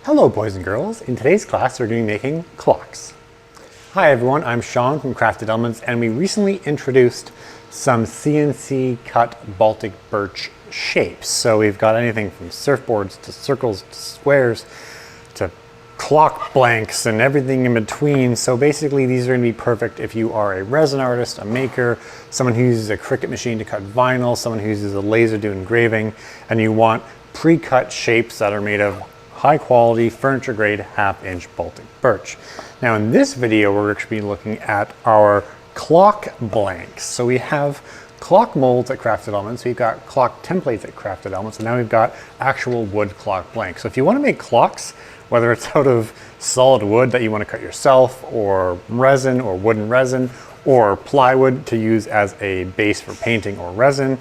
Hello boys and girls, in today's class we're going to be making clocks. Hi everyone, I'm Sean from Crafted Elements and we recently introduced some CNC cut Baltic birch shapes. So we've got anything from surfboards to circles to squares to clock blanks and everything in between. So basically these are going to be perfect if you are a resin artist, a maker, someone who uses a Cricut machine to cut vinyl, someone who uses a laser to do engraving, and you want pre-cut shapes that are made of high quality furniture grade 1/2 inch Baltic birch. Now in this video we're going to be looking at our clock blanks. So we have clock molds at Crafted Elements, we've got clock templates at Crafted Elements, and now we've got actual wood clock blanks. So if you want to make clocks, whether it's out of solid wood that you want to cut yourself, or resin or wooden resin, or plywood to use as a base for painting or resin,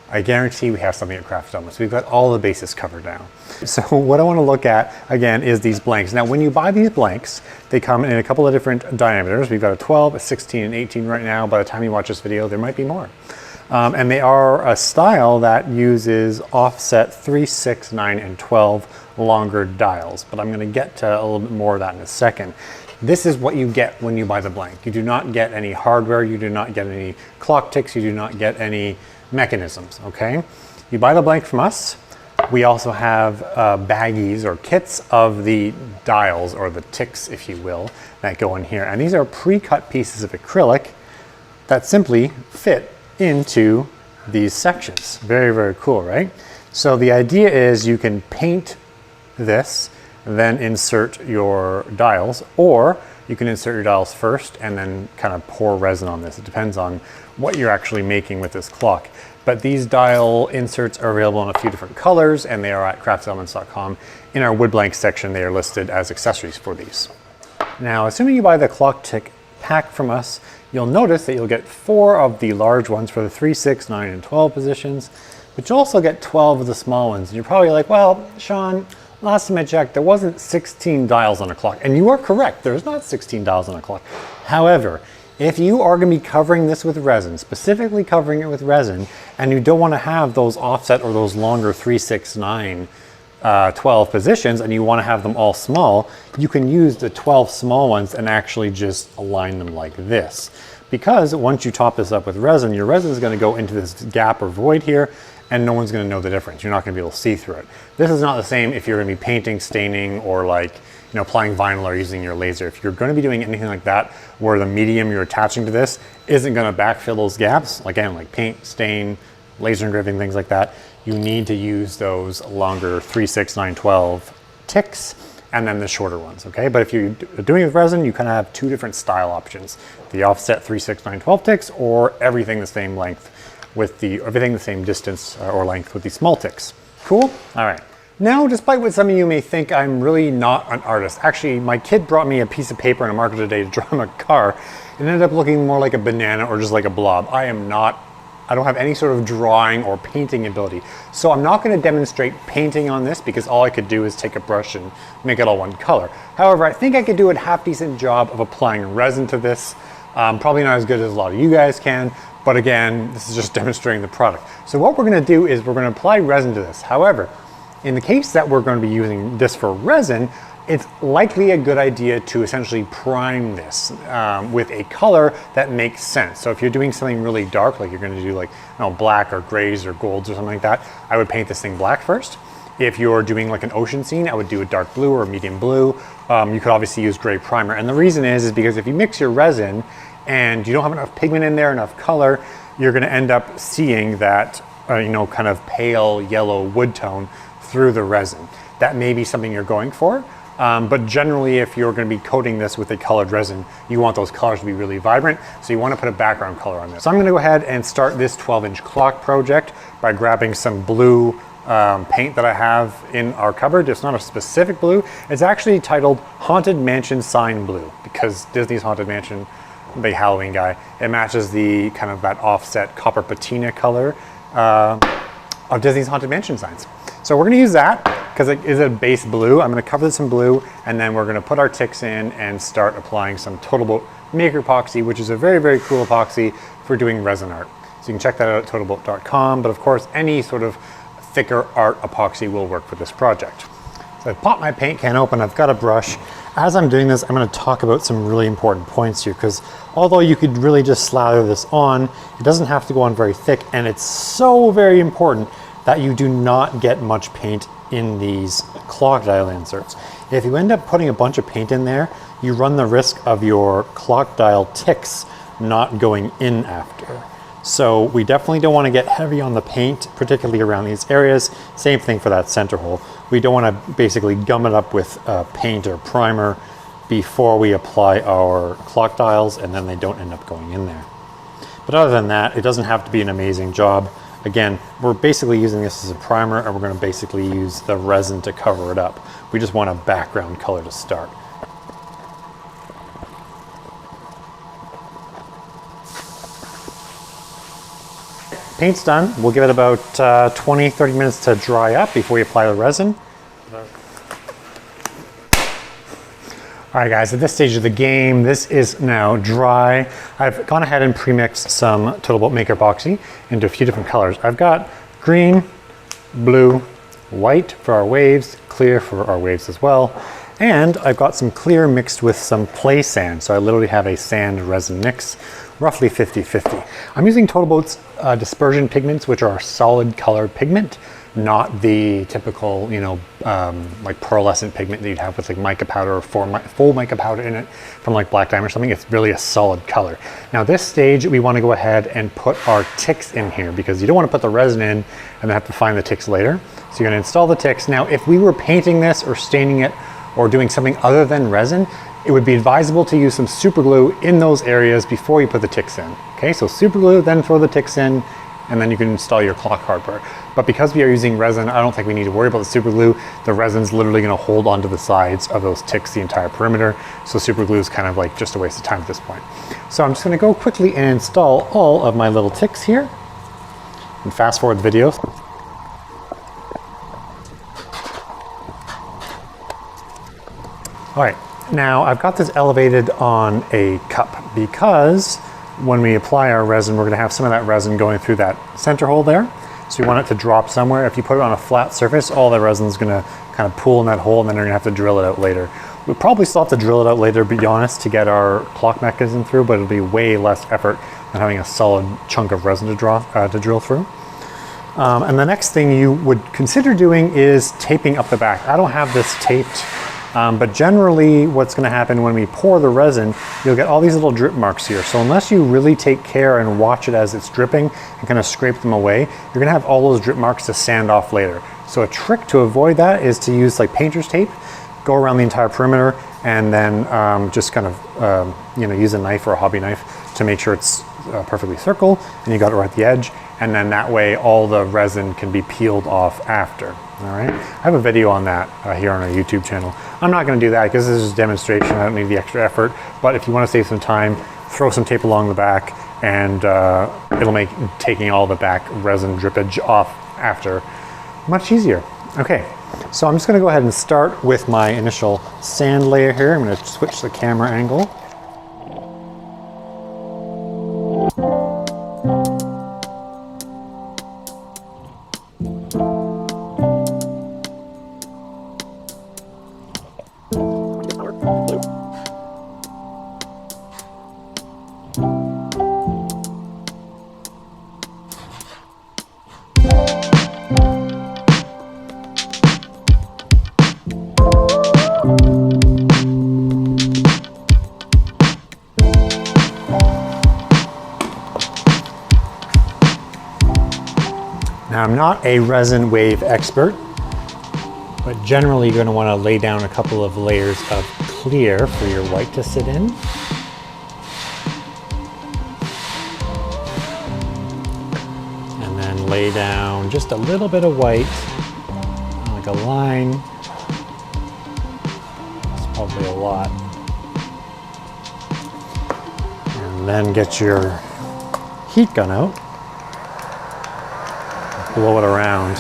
I guarantee we have something at Crafted Elements. We've got all the bases covered now. So what I want to look at again is these blanks. Now when you buy these blanks, they come in a couple of different diameters. We've got a 12, a 16, and 18 right now. By the time you watch this video, there might be more. And they are a style that uses offset 3, 6, 9, and 12 longer dials. But I'm going to get to a little bit more of that in a second. This is what you get when you buy the blank. You do not get any hardware, you do not get any clock ticks, you do not get any mechanisms, okay? You buy the blank from us. We also have baggies or kits of the dials, or the ticks if you will, that go in here. And these are pre-cut pieces of acrylic that simply fit into these sections. Very, very cool, right? So the idea is you can paint this, then insert your dials, or you can insert your dials first and then kind of pour resin on this. It depends on what you're actually making with this clock. But these dial inserts are available in a few different colors, and they are at craftedelements.com. In our wood blank section, they are listed as accessories for these. Now, assuming you buy the clock tick pack from us, you'll notice that you'll get 4 of the large ones for the 3, 6, 9, and 12 positions, but you'll also get 12 of the small ones. And you're probably like, well, Sean, last time I checked, there wasn't 16 dials on a clock. And you are correct, there's not 16 dials on a clock. However, if you are going to be covering this with resin, specifically covering it with resin, and you don't want to have those offset or those longer 3, 6, 9, 12 positions, and you want to have them all small, you can use the 12 small ones and actually just align them like this. Because once you top this up with resin, your resin is going to go into this gap or void here, and no one's going to know the difference. You're not going to be able to see through it. This is not the same if you're going to be painting, staining, or like, you know, applying vinyl or using your laser. If you're going to be doing anything like that, where the medium you're attaching to this isn't going to backfill those gaps, again, like paint, stain, laser engraving, things like that, you need to use those longer 3, 6, 9, 12 ticks, and then the shorter ones, okay? But if you're doing it with resin, you kind of have 2 different style options. The offset 3, 6, 9, 12 ticks, or everything the same length with everything the same distance or length with the small ticks. Cool? All right. Now, despite what some of you may think, I'm really not an artist. Actually, my kid brought me a piece of paper and a marker today to draw him a car. It ended up looking more like a banana or just like a blob. I don't have any sort of drawing or painting ability. So I'm not going to demonstrate painting on this because all I could do is take a brush and make it all one color. However, I think I could do a half decent job of applying resin to this. Probably not as good as a lot of you guys can, but again, this is just demonstrating the product. So what we're going to do is we're going to apply resin to this. However, in the case that we're going to be using this for resin, it's likely a good idea to essentially prime this with a color that makes sense. So if you're doing something really dark, like you're going to do like, you know, black or grays or golds or something like that, I would paint this thing black first. If you're doing like an ocean scene, I would do a dark blue or a medium blue. You could obviously use gray primer. And the reason is because if you mix your resin and you don't have enough pigment in there, enough color, you're going to end up seeing that, you know, kind of pale yellow wood tone through the resin. That may be something you're going for. But generally, if you're going to be coating this with a colored resin, you want those colors to be really vibrant. So you want to put a background color on this. So I'm going to go ahead and start this 12-inch clock project by grabbing some blue paint that I have in our cupboard. It's not a specific blue. It's actually titled Haunted Mansion Sign Blue because Disney's Haunted Mansion, big Halloween guy, it matches the kind of that offset copper patina color of Disney's Haunted Mansion signs. So we're going to use that because it is a base blue. I'm going to cover this in blue, and then we're going to put our ticks in and start applying some Total Boat Maker Epoxy, which is a very, very cool epoxy for doing resin art. So you can check that out at totalboat.com, but of course any sort of thicker art epoxy will work for this project. So I've popped my paint can open, I've got a brush. As I'm doing this, I'm going to talk about some really important points here, because although you could really just slather this on, it doesn't have to go on very thick, and it's so very important that you do not get much paint in these clock dial inserts. If you end up putting a bunch of paint in there, you run the risk of your clock dial ticks not going in after. So we definitely don't want to get heavy on the paint, particularly around these areas. Same thing for that center hole. We don't want to basically gum it up with paint or primer before we apply our clock dials, and then they don't end up going in there. But other than that, it doesn't have to be an amazing job. Again, we're basically using this as a primer, and we're going to basically use the resin to cover it up. We just want a background color to start. Paint's done. We'll give it about 20-30 minutes to dry up before we apply the resin. All right guys, at this stage of the game, this is now dry. I've gone ahead and pre-mixed some Total Boat Maker epoxy into a few different colors. I've got green, blue, white for our waves, clear for our waves as well. And I've got some clear mixed with some play sand. So I literally have a sand resin mix, roughly 50-50. I'm using Total Boat's dispersion pigments, which are a solid color pigment, not the typical, you know, like pearlescent pigment that you'd have with like mica powder or full mica powder in it from like Black Diamond or something. It's really a solid color. Now this stage, we want to go ahead and put our ticks in here, because you don't want to put the resin in and then have to find the ticks later. So you're going to install the ticks. Now, if we were painting this or staining it or doing something other than resin, it would be advisable to use some super glue in those areas before you put the ticks in. Okay, so super glue, then throw the ticks in, and then you can install your clock hardware. But because we are using resin, I don't think we need to worry about the super glue. The resin's literally going to hold onto the sides of those ticks the entire perimeter. So super glue is kind of like just a waste of time at this point. So I'm just going to go quickly and install all of my little ticks here and fast forward the video. All right, now I've got this elevated on a cup, because when we apply our resin, we're going to have some of that resin going through that center hole there. So you want it to drop somewhere. If you put it on a flat surface, all the resin is going to kind of pool in that hole, and then you're going to have to drill it out later. We'll probably still have to drill it out later, to be honest, to get our clock mechanism through, but it'll be way less effort than having a solid chunk of resin to drill through. And the next thing you would consider doing is taping up the back. I don't have this taped. But generally what's going to happen when we pour the resin, you'll get all these little drip marks here. So unless you really take care and watch it as it's dripping and kind of scrape them away, you're going to have all those drip marks to sand off later. So a trick to avoid that is to use like painter's tape, go around the entire perimeter, and then just kind of you know, use a knife or a hobby knife to make sure it's perfectly circle, and you got it right at the edge, and then that way all the resin can be peeled off after. All right, I have a video on that here on our YouTube channel. I'm not going to do that because this is a demonstration. I don't need the extra effort, but if you want to save some time, throw some tape along the back, and it'll make taking all the back resin drippage off after much easier. Okay, so I'm just going to go ahead and start with my initial sand layer here. I'm going to switch the camera angle. Now, I'm not a resin wave expert, but generally you're going to want to lay down a couple of layers of clear for your white to sit in. And then lay down just a little bit of white, like a line. It's probably a lot. And then get your heat gun out. Blow it around.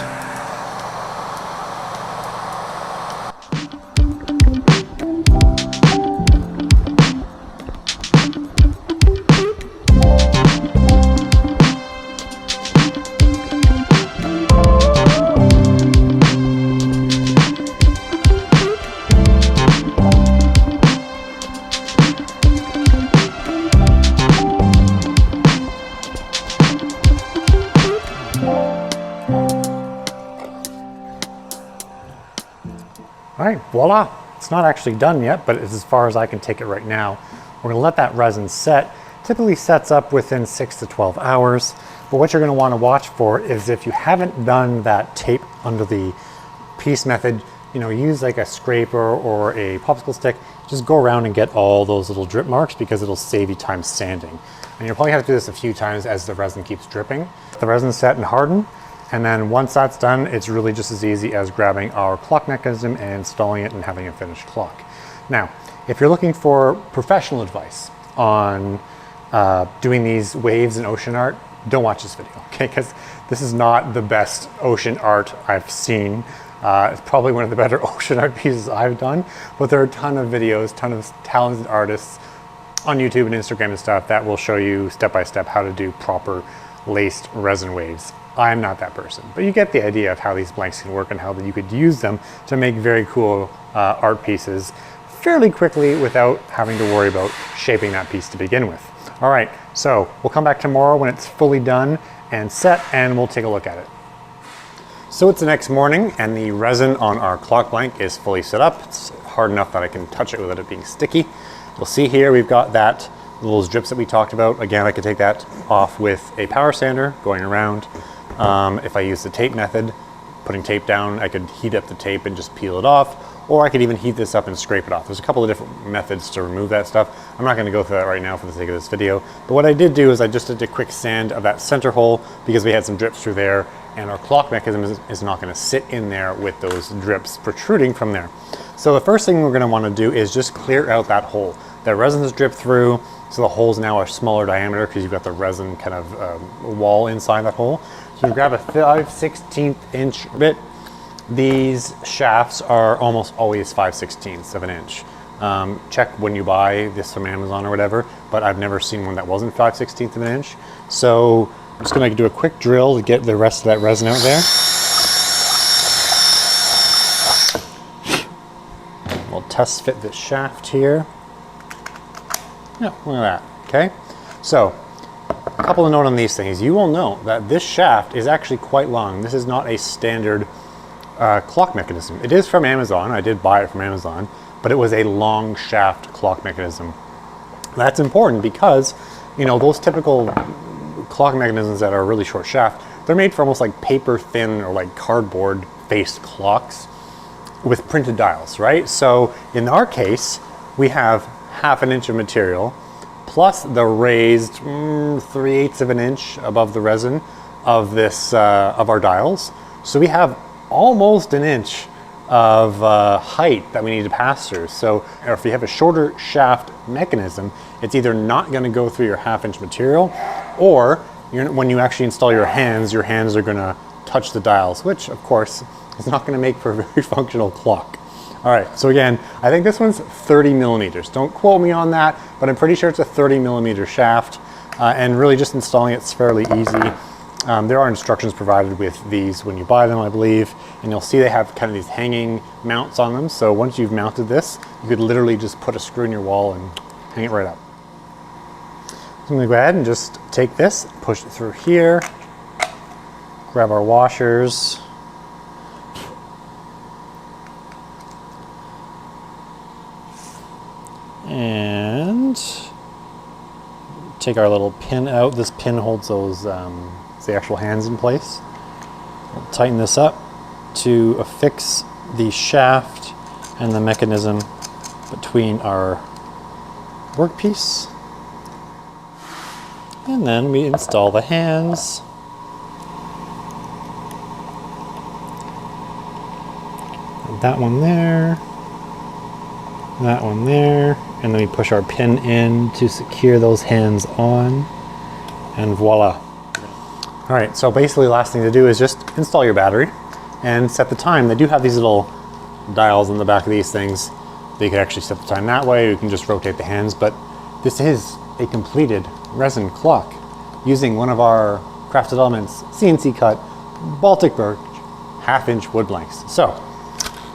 All right, voila. It's not actually done yet, but it's as far as I can take it right now. We're gonna let that resin set. Typically sets up within 6 to 12 hours. But what you're gonna wanna watch for is if you haven't done that tape under the piece method, you know, use like a scraper or a popsicle stick, just go around and get all those little drip marks because it'll save you time sanding. And you'll probably have to do this a few times as the resin keeps dripping. The resin's set and hardened. And then once that's done, it's really just as easy as grabbing our clock mechanism and installing it and having a finished clock. Now, if you're looking for professional advice on doing these waves in ocean art, don't watch this video, okay? Because this is not the best ocean art I've seen. It's probably one of the better ocean art pieces I've done, but there are a ton of videos, ton of talented artists on YouTube and Instagram and stuff that will show you step by step how to do proper laced resin waves. I'm not that person, but you get the idea of how these blanks can work and how you could use them to make very cool art pieces fairly quickly without having to worry about shaping that piece to begin with. All right, so we'll come back tomorrow when it's fully done and set, and we'll take a look at it. So it's the next morning and the resin on our clock blank is fully set up. It's hard enough that I can touch it without it being sticky. You'll see here we've got that those drips that we talked about. Again, I could take that off with a power sander going around. If I use the tape method, putting tape down, I could heat up the tape and just peel it off, or I could even heat this up and scrape it off. There's a couple of different methods to remove that stuff. I'm not gonna go through that right now for the sake of this video, but what I did do is I just did a quick sand of that center hole because we had some drips through there, and our clock mechanism is not gonna sit in there with those drips protruding from there. So the first thing we're gonna wanna do is just clear out that hole. That resin has dripped through, so the holes now are smaller diameter because you've got the resin kind of wall inside that hole. So you grab a 5/16 inch bit. These shafts are almost always 5/16 of an inch. Check when you buy this from Amazon or whatever, but I've never seen one that wasn't 5/16 of an inch. So I'm just gonna do a quick drill to get the rest of that resin out there. We'll test fit this shaft here. Yeah, look at that, okay? So, a couple of notes on these things. You will know that this shaft is actually quite long. This is not a standard clock mechanism. It is from Amazon. I did buy it from Amazon, but it was a long shaft clock mechanism. That's important because, you know, those typical clock mechanisms that are really short shaft, they're made for almost like paper thin or like cardboard based clocks with printed dials, right? So in our case, we have 1/2 inch of material plus the raised 3/8 of an inch above the resin of this of our dials. So we have almost an inch of height that we need to pass through. So if you have a shorter shaft mechanism, it's either not going to go through your 1/2 inch material, or when you actually install your hands are going to touch the dials, which of course is not going to make for a very functional clock. All right, so again, I think this one's 30 millimeters. Don't quote me on that, but I'm pretty sure it's a 30 millimeter shaft, and really just installing it's fairly easy. There are instructions provided with these when you buy them, I believe, and you'll see they have kind of these hanging mounts on them. So once you've mounted this, you could literally just put a screw in your wall and hang it right up. So I'm gonna go ahead and just take this, push it through here, grab our washers, and take our little pin out. This pin holds those the actual hands in place. We'll tighten this up to affix the shaft and the mechanism between our workpiece. And then we install the hands. That one there, that one there, and then we push our pin in to secure those hands on, and voila. All right, so basically the last thing to do is just install your battery and set the time. They do have these little dials in the back of these things. They can actually set the time that way, or you can just rotate the hands, but this is a completed resin clock using one of our Crafted Elements CNC cut Baltic birch 1/2 inch wood blanks. So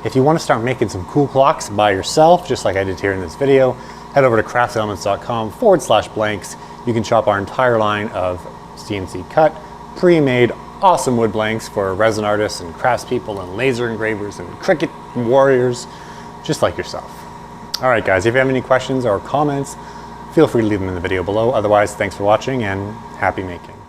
if you want to start making some cool clocks by yourself, just like I did here in this video, head over to craftedelements.com/blanks. You can shop our entire line of CNC cut, pre-made, awesome wood blanks for resin artists and craftspeople and laser engravers and Cricut warriors just like yourself. All right, guys, if you have any questions or comments, feel free to leave them in the video below. Otherwise, thanks for watching and happy making.